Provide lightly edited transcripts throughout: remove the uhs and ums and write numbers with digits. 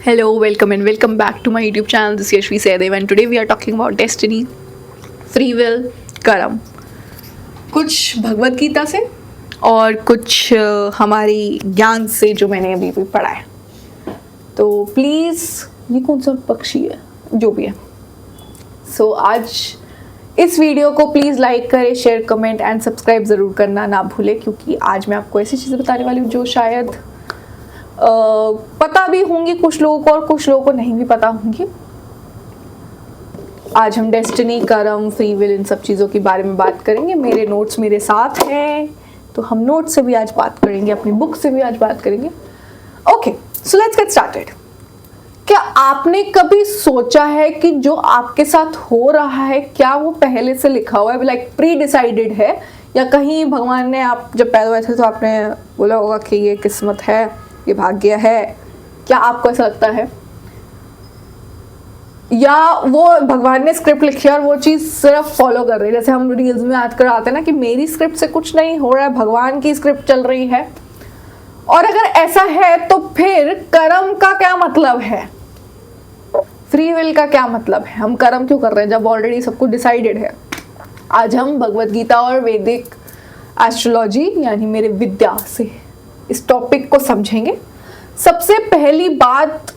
Hello, welcome and welcome back to my YouTube channel. This is Yashvi Sehdev and today we are talking about destiny, free will, कर्म। कुछ भगवत गीता से और कुछ हमारी ज्ञान से जो मैंने अभी भी पढ़ा है। तो प्लीज़, ये कौन सा पक्षी है जो भी है, सो आज इस वीडियो को प्लीज़ लाइक करें, शेयर, कमेंट एंड सब्सक्राइब ज़रूर करना ना भूलें, क्योंकि आज मैं आपको ऐसी चीज़ें बताने वाली हूँ जो शायद पता भी होंगी कुछ लोगों को और कुछ लोगों को नहीं भी पता होंगी। आज हम डेस्टिनी, कर्म, फ्री विल, इन सब चीज़ों के बारे में बात करेंगे। मेरे नोट्स मेरे साथ हैं, तो हम नोट से भी आज बात करेंगे, अपनी बुक से भी आज बात करेंगे। Okay, so let's get started. क्या आपने कभी सोचा है कि जो आपके साथ हो रहा है क्या वो पहले से लिखा हुआ है, लाइक प्री डिसाइडेड है, या कहीं भगवान ने, आप जब पैदा हुए थे तो आपने बोला होगा कि ये किस्मत है, ये भाग्य है? क्या आपको ऐसा लगता है, या वो भगवान ने स्क्रिप्ट लिखी है और वो चीज़ सिर्फ फॉलो कर रही है? जैसे हम रील्स में आजकल आते हैं ना कि मेरी स्क्रिप्ट से कुछ नहीं हो रहा है, भगवान की स्क्रिप्ट चल रही है। और अगर ऐसा है तो फिर कर्म का क्या मतलब है, फ्री विल का क्या मतलब है? हम कर्म क्यों कर रहे हैं जब ऑलरेडी सब कुछ डिसाइडेड है? आज हम भगवत गीता और वैदिक एस्ट्रोलॉजी यानी मेरे विद्या से इस टॉपिक को समझेंगे। सबसे पहली बात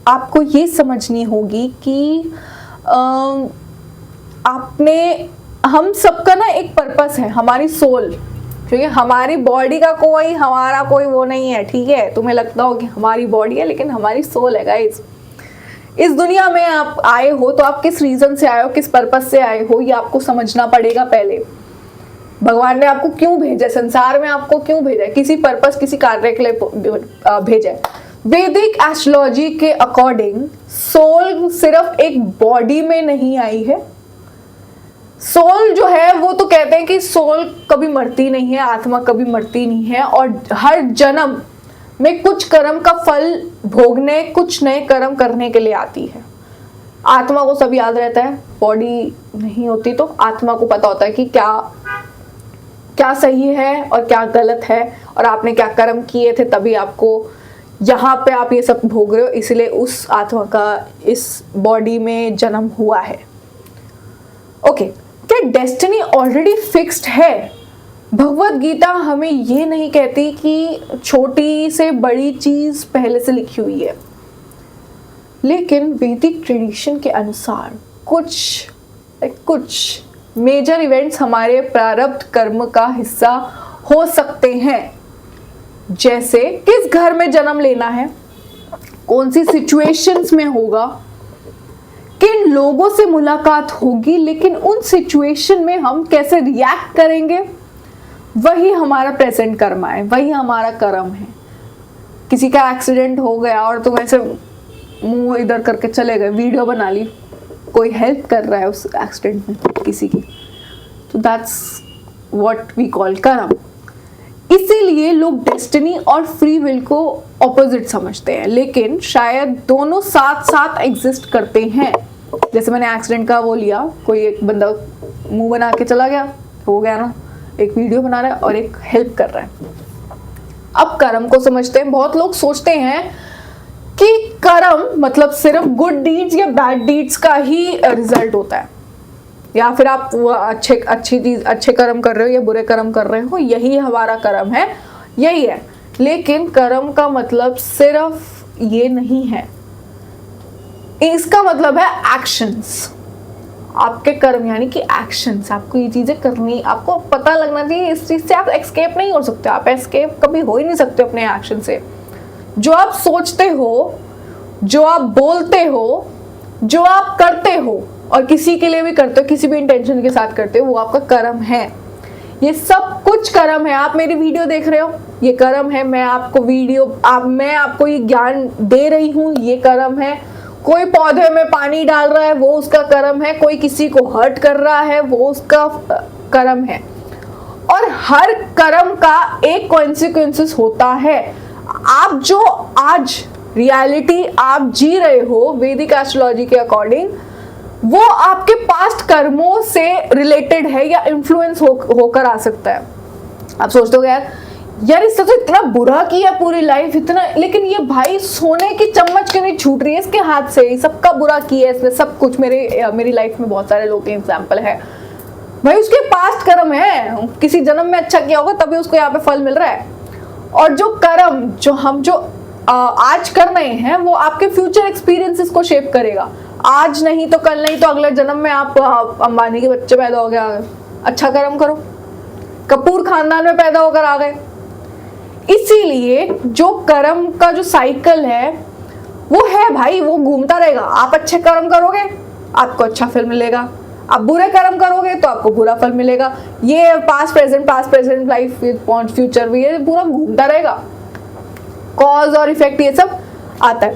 आपको ये समझनी होगी कि हम सबका ना एक पर्पस है, हमारी सोल, क्योंकि हमारी बॉडी का हमारा कोई वो नहीं है, ठीक है? तुम्हें लगता हो कि हमारी बॉडी है, लेकिन हमारी सोल है गाइस। इस दुनिया में आप आए हो तो आप किस रीजन से आए हो, किस पर्पस से आए हो, ये आपको समझना पड़ेगा पहले। भगवान ने आपको क्यों भेजा, संसार में आपको क्यों भेजा, किसी पर्पस, किसी कार्य के लिए भेजा। वैदिक एस्ट्रोलॉजी के अकॉर्डिंग सोल सिर्फ एक बॉडी में नहीं आई है। सोल जो है वो तो कहते हैं कि सोल कभी मरती नहीं है, आत्मा कभी मरती नहीं है, और हर जन्म में कुछ कर्म का फल भोगने, कुछ नए कर्म करने के लिए आती है। आत्मा को सब याद रहता है, बॉडी नहीं होती तो आत्मा को पता होता है कि क्या सही है और क्या गलत है, और आपने क्या कर्म किए थे तभी आपको यहाँ पे आप ये सब भोग रहे हो, इसलिए उस आत्मा का इस बॉडी में जन्म हुआ है। ओके, क्या डेस्टिनी ऑलरेडी फिक्स्ड है? भगवत गीता हमें ये नहीं कहती कि छोटी से बड़ी चीज पहले से लिखी हुई है, लेकिन वैदिक ट्रेडिशन के अनुसार कुछ मेजर इवेंट्स हमारे प्रारब्ध कर्म का हिस्सा हो सकते हैं। जैसे किस घर में जन्म लेना है, कौन सी सिचुएशंस में होगा, किन लोगों से मुलाकात होगी, लेकिन उन सिचुएशन में हम कैसे रिएक्ट करेंगे, वही हमारा प्रेजेंट कर्म है, वही हमारा कर्म है। किसी का एक्सीडेंट हो गया और तुम ऐसे मुंह इधर करके चले गए, वीडियो बना ली, कोई हेल्प कर रहा है उस एक्सीडेंट में किसी की, तो दैट्स व्हाट वी कॉल कर्म। इसीलिए लोग डेस्टिनी और फ्री विल को ऑपोजिट समझते हैं, लेकिन शायद दोनों साथ साथ एग्जिस्ट करते हैं। जैसे मैंने एक्सीडेंट का वो लिया, कोई एक बंदा मुंह बना के चला गया, हो गया ना, एक वीडियो बना रहा है और एक हेल्प कर रहा है। अब कर्म को समझते हैं। बहुत लोग सोचते हैं कि कर्म मतलब सिर्फ गुड डीड्स या बैड डीड्स का ही रिजल्ट होता है, या फिर आप वो अच्छे कर्म कर रहे हो या बुरे कर्म कर रहे हो, यही हमारा कर्म है, यही है। लेकिन कर्म का मतलब सिर्फ ये नहीं है, इसका मतलब है एक्शंस। आपके कर्म यानी कि एक्शंस, आपको ये चीजें करनी, आपको पता लगना चाहिए, इस चीज से आप एस्केप नहीं हो सकते, आप एस्केप कभी हो ही नहीं सकते अपने एक्शन से। जो आप सोचते हो, जो आप बोलते हो, जो आप करते हो, और किसी के लिए भी करते हो, किसी भी इंटेंशन के साथ करते हो, वो आपका कर्म है। ये सब कुछ कर्म है। आप मेरी वीडियो देख रहे हो, ये कर्म है। मैं आपको ये ज्ञान दे रही हूँ, ये कर्म है। कोई पौधे में पानी डाल रहा है, वो उसका कर्म है। कोई किसी को हर्ट कर रहा है, वो उसका कर्म है। और हर कर्म का एक कॉन्सिक्वेंसेस होता है। आप जो आज रियलिटी आप जी रहे हो वैदिक एस्ट्रोलॉजी के अकॉर्डिंग, वो आपके पास्ट कर्मों से रिलेटेड है या इन्फ्लुएंस होकर आ सकता है। आप सोचते हो यार यार इससे तो इतना बुरा किया पूरी लाइफ इतना, लेकिन ये भाई सोने की चम्मच क्यों नहीं छूट रही है इसके हाथ से, सबका बुरा किया है इसने सब कुछ। मेरी लाइफ में बहुत सारे लोग के एग्जाम्पल है भाई, उसके पास्ट कर्म है, किसी जन्म में अच्छा किया होगा तभी उसको यहाँ पे फल मिल रहा है। और जो कर्म जो आज कर रहे हैं वो आपके फ्यूचर एक्सपीरियंसेस को शेप करेगा। आज नहीं तो कल नहीं तो अगले जन्म में आप अंबानी के बच्चे पैदा हो गया, अच्छा कर्म करो, कपूर खानदान में पैदा होकर आ गए। इसीलिए जो कर्म का जो साइकिल है वो है भाई, वो घूमता रहेगा। आप अच्छे कर्म करोगे आपको अच्छा फल मिलेगा, आप बुरे कर्म करोगे तो आपको बुरा फल मिलेगा। ये पास्ट प्रेजेंट लाइफ फ्यूचर भी ये पूरा घूमता रहेगा। कॉज और इफेक्ट ये सब आता है,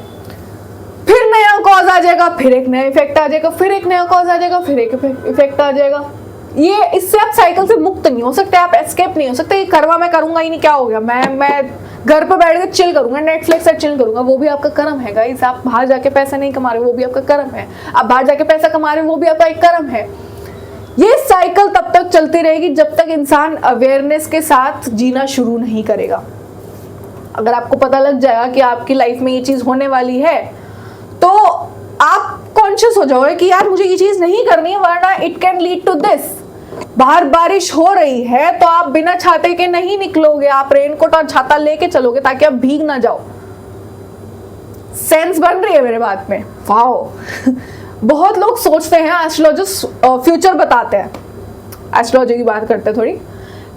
फिर नया कॉज आ जाएगा, फिर एक नया इफेक्ट आ जाएगा, फिर एक नया कॉज आ जाएगा, फिर एक इफेक्ट आ जाएगा। ये इससे आप साइकिल से मुक्त नहीं हो सकते, आप एस्केप नहीं हो सकते। ये करवा मैं करूंगा ही नहीं, क्या हो गया, मैं घर पे बैठ के चिल करूंगा, नेटफ्लिक्स से चिल करूंगा, वो भी आपका कर्म है गाइस। आप बाहर जाके पैसा नहीं कमा रहे वो भी आपका कर्म है, आप बाहर जाके पैसा कमा रहे वो भी आपका एक कर्म है। ये साइकिल तब तक चलती रहेगी जब तक इंसान अवेयरनेस के साथ जीना शुरू नहीं करेगा। अगर आपको पता लग जाएगा कि आपकी लाइफ में ये चीज होने वाली है तो आप कॉन्शियस हो जाओगे कि यार मुझे ये चीज नहीं करनी है वरना it can lead to this. बाहर बारिश हो रही है तो आप बिना छाते के नहीं निकलोगे, आप रेनकोट और छाता लेके चलोगे ताकि आप भीग ना जाओ। सेंस बन रही है मेरे बात में? वाओ बहुत लोग सोचते हैं एस्ट्रोलॉजिस्ट फ्यूचर बताते हैं, एस्ट्रोलॉजी की बात करते हैं थोड़ी,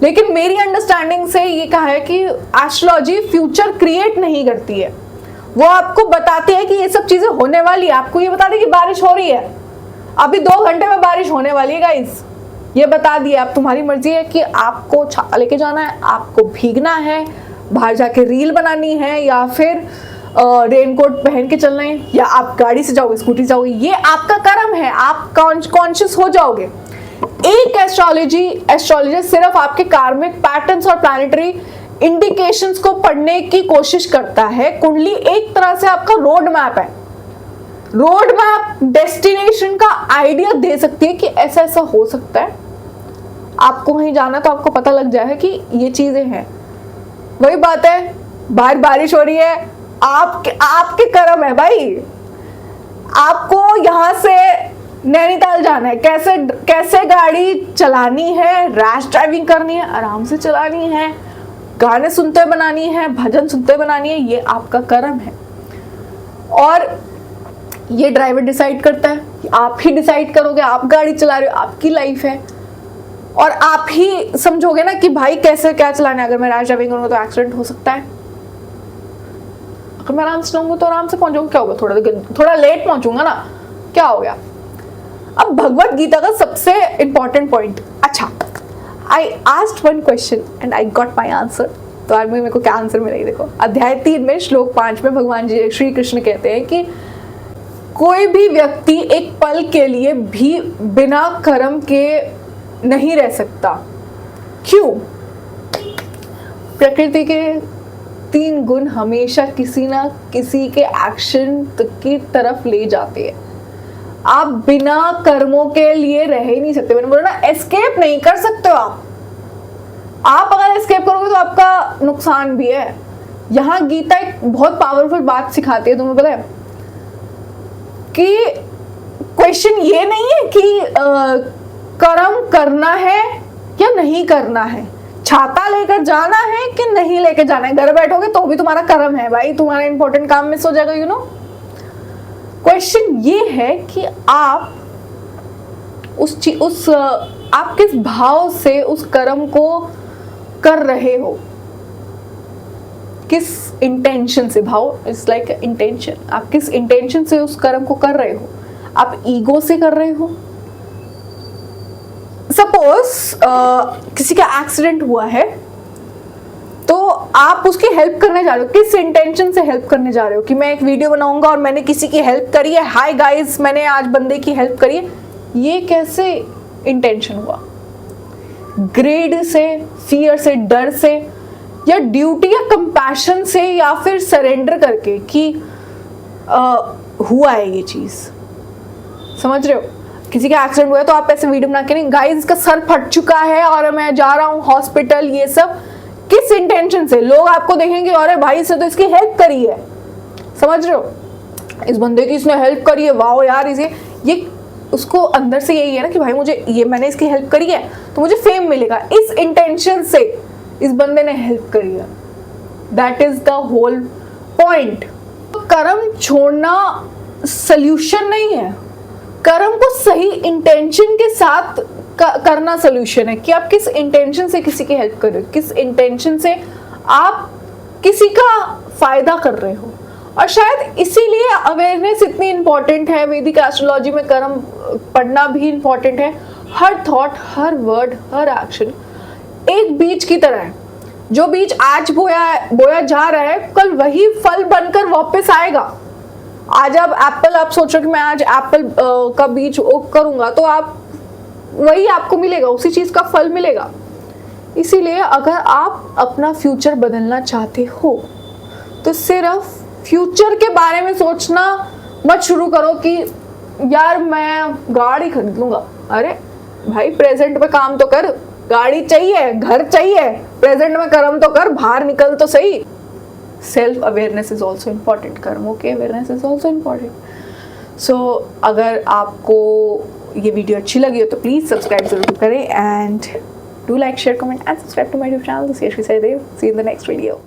लेकिन मेरी अंडरस्टैंडिंग से ये कहा है कि एस्ट्रोलॉजी फ्यूचर क्रिएट नहीं करती है, वो आपको बताती है कि ये सब चीजें होने वाली है। आपको ये बताती है कि बारिश हो रही है, अभी 2 घंटे में बारिश होने वाली है गाइस, ये बता दिया। अब तुम्हारी मर्जी है कि आपको छाता लेके जाना है, आपको भीगना है, बाहर जाके रील बनानी है, या फिर रेनकोट पहन के चलना है, या आप गाड़ी से जाओगे स्कूटी से जाओगे, ये आपका कर्म है, आप कॉन्शियस हो जाओगे। एक एस्ट्रोलॉजी सिर्फ आपके कार्मिक पैटर्न्स और प्लैनेटरी इंडिकेशंस को पढ़ने की कोशिश करता है। कुंडली एक तरह से आपका रोड मैप है, रोड मैप डेस्टिनेशन का आइडिया दे सकती है कि ऐसा ऐसा हो सकता है, आपको कहीं जाना तो आपको पता लग जाए कि ये चीजें हैं। वही बात है, बाहर बारिश हो रही है, आपके कर्म है भाई, आपको यहां से नैनीताल जाना है, कैसे गाड़ी चलानी है, रैश ड्राइविंग करनी है, आराम से चलानी है, गाने सुनते बनानी है, भजन सुनते बनानी है, ये आपका कर्म है। और ये ड्राइवर डिसाइड करता है, आप ही डिसाइड करोगे, आप गाड़ी चला रहे हो, आपकी लाइफ है, और आप ही समझोगे ना कि भाई कैसे क्या चलाना है। अगर मैं रैश ड्राइविंग करूंगा तो एक्सीडेंट हो सकता है, अगर मैं आराम से चलाऊंगा तो आराम से पहुंचूंगा, क्या होगा, थोड़ा लेट पहुंचूंगा ना, क्या हो गया। अब भगवत गीता का सबसे इंपॉर्टेंट पॉइंट, अच्छा I asked one question and I got my answer, तो आज मेरे को क्या आंसर मिला, देखो अध्याय 3 में श्लोक 5 में भगवान जी श्री कृष्ण कहते हैं कि कोई भी व्यक्ति एक पल के लिए भी बिना कर्म के नहीं रह सकता। क्यों? प्रकृति के 3 गुण हमेशा किसी ना किसी के एक्शन की तरफ ले जाते हैं। आप बिना कर्मों के लिए रह ही नहीं सकते। मैंने बोला ना, एस्केप नहीं कर सकते हो आप अगर एस्केप करोगे तो आपका नुकसान भी है। यहाँ गीता एक बहुत पावरफुल बात सिखाती है, तुम्हें पता है कि क्वेश्चन ये नहीं है कि कर्म करना है या नहीं करना है, छाता लेकर जाना है कि नहीं लेकर जाना है। घर बैठोगे तो भी तुम्हारा कर्म है भाई, तुम्हारा इंपॉर्टेंट काम मिस हो जाएगा, यू नो। क्वेश्चन ये है कि आप आप किस भाव से उस कर्म को कर रहे हो, किस इंटेंशन से। भाव इज लाइक इंटेंशन, आप किस इंटेंशन से उस कर्म को कर रहे हो। आप ईगो से कर रहे हो। सपोज किसी का एक्सीडेंट हुआ है तो आप उसकी हेल्प करने जा रहे हो, किस इंटेंशन से हेल्प करने जा रहे हो कि मैं एक वीडियो बनाऊंगा और मैंने किसी की हेल्प करी है, हाय गाइस मैंने आज बंदे की हेल्प करी है। ये कैसे इंटेंशन हुआ? ग्रेड से, फियर से, डर से, या ड्यूटी या कंपैशन से, या फिर सरेंडर करके कि हुआ है ये चीज। समझ रहे हो? किसी का एक्सीडेंट हुआ है तो आप ऐसे वीडियो बना के नहीं, गाइस इसका सर फट चुका है और मैं जा रहा हूँ हॉस्पिटल, ये सब किस इंटेंशन से लोग आपको देखेंगे, अरे भाई से तो इसकी हेल्प करी है, समझ रहे हो, इस बंदे की इसने हेल्प करी है, वाओ यार इसे, ये उसको अंदर से यही है ना कि भाई मुझे ये, मैंने इसकी हेल्प करी है तो मुझे फेम मिलेगा, इस इंटेंशन से इस बंदे ने हेल्प करी है। That is the whole point. कर्म छोड़ना सल्यूशन नहीं है, कर्म को सही इंटेंशन के साथ करना सल्यूशन है, कि आप किस इंटेंशन से किसी की हेल्प कर रहे हो, किस इंटेंशन से आप किसी का फायदा कर रहे हो। और शायद इसीलिए अवेयरनेस इतनी इंपॉर्टेंट है, वैदिक एस्ट्रोलॉजी में कर्म पढ़ना भी इंपॉर्टेंट है। हर थॉट, हर वर्ड, हर एक्शन एक बीज की तरह है, जो बीज आज बोया जा रहा है कल वही फल बनकर वापस आएगा। आज आप सोचो कि मैं आज एप्पल का बीज करूंगा तो आप वही आपको मिलेगा, उसी चीज का फल मिलेगा। इसीलिए अगर आप अपना फ्यूचर बदलना चाहते हो तो सिर्फ फ्यूचर के बारे में सोचना मत शुरू करो कि यार मैं गाड़ी खरीद लूंगा। अरे भाई प्रेजेंट में काम तो कर, गाड़ी चाहिए, घर चाहिए, प्रेजेंट में कर्म तो कर, बाहर निकल तो सही। Self awareness is also important, कर्मों के अवेयरनेस इज ऑल्सो इम्पॉर्टेंट। सो अगर आपको ये वीडियो अच्छी लगी हो तो प्लीज सब्सक्राइब जरूर करें, and do like, share, comment and subscribe to my YouTube channel. This is Yashvi Sahdev. See you in the next video.